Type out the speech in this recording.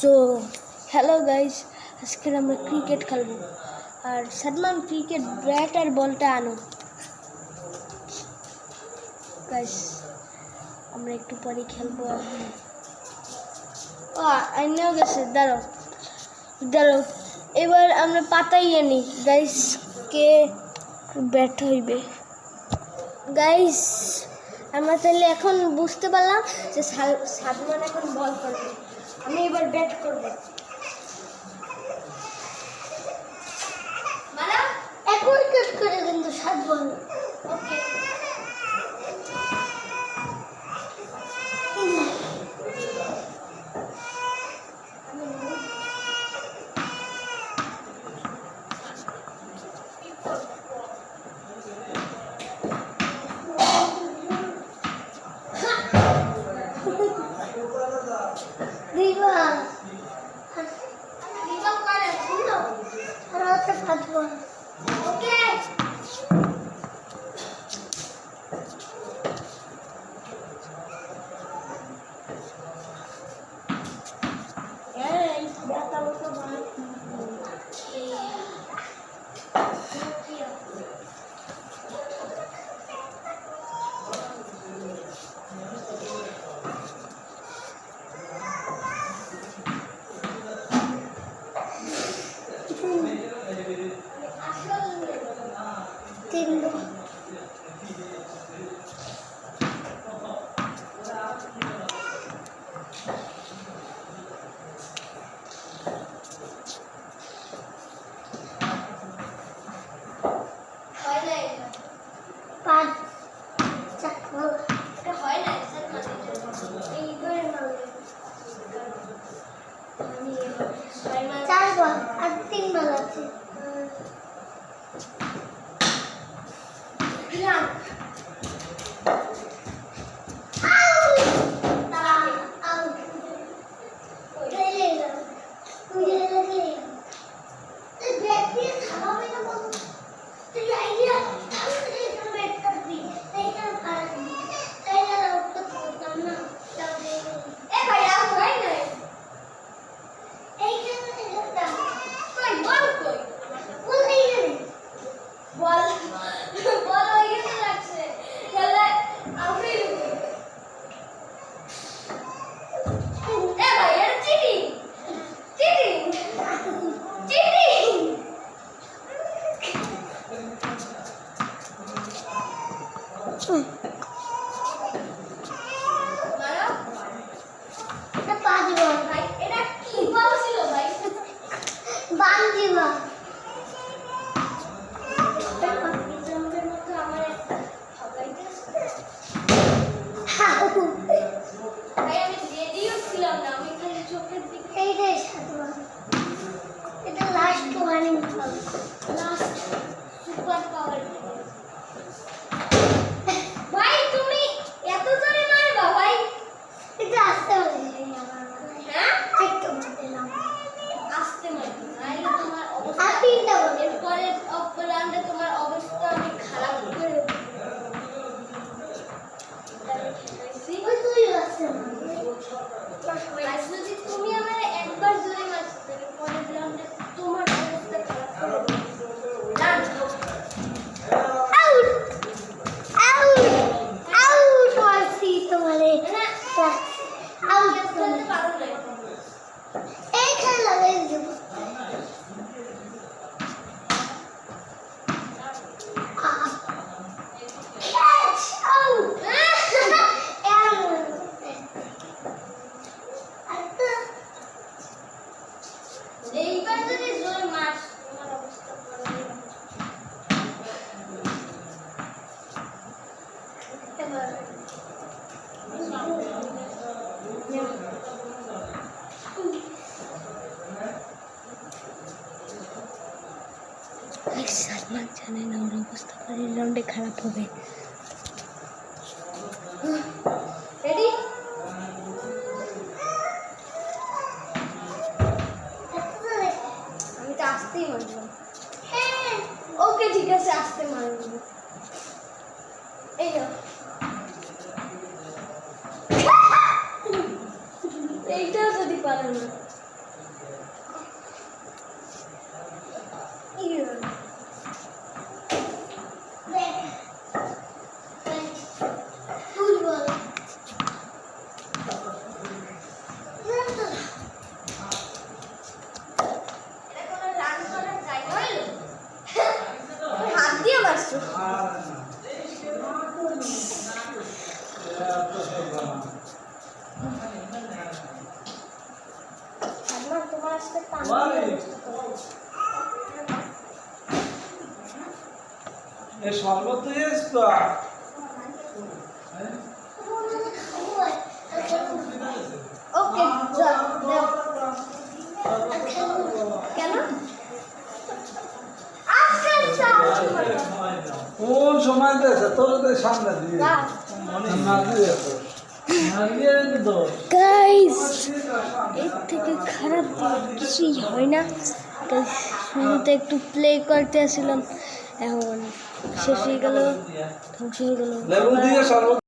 So hello guys, আজকে আমরা cricket খেলবো। আর সাদমান ক্রিকেট ব্যাট আর বলটা আনো গাইস, আমরা একটু পরে খেলবো। আইনাও গেছে, দাঁড়াও দাঁড়াও, এবার আমরা পাতাই আনি গাইস, কে ব্যাট হইবে। গাইস আমরা তাহলে এখন বুঝতে পারলাম যে সাদমান এখন বল করবে, আমি এবার ব্যাট করব। মানে একই কাজ করে কিন্তু সাদমান। ওকে সাদমান জানে না ওর অবস্থা পরের রাউন্ডে খারাপ হবে। রেডি? আমি তো আসতেই মারলাম। ওকে ঠিক আছে, আসতে মারব। এই এইটাও যদি পারো না আজকে পানির ব্যবস্থা করবো। এই শরবত তো এসতো ওকে কেন কোন সময় দিয়েছে তোর সামনে দিয়ে না দিয়ে গাইস এর থেকে খারাপ কিছুই হয় না। গাইস শুরুতে একটু প্লে করতে আসছিলাম, এখন শেষ হয়ে গেল, ধ্বংস হয়ে গেল। লেবু দিয়ে শরবত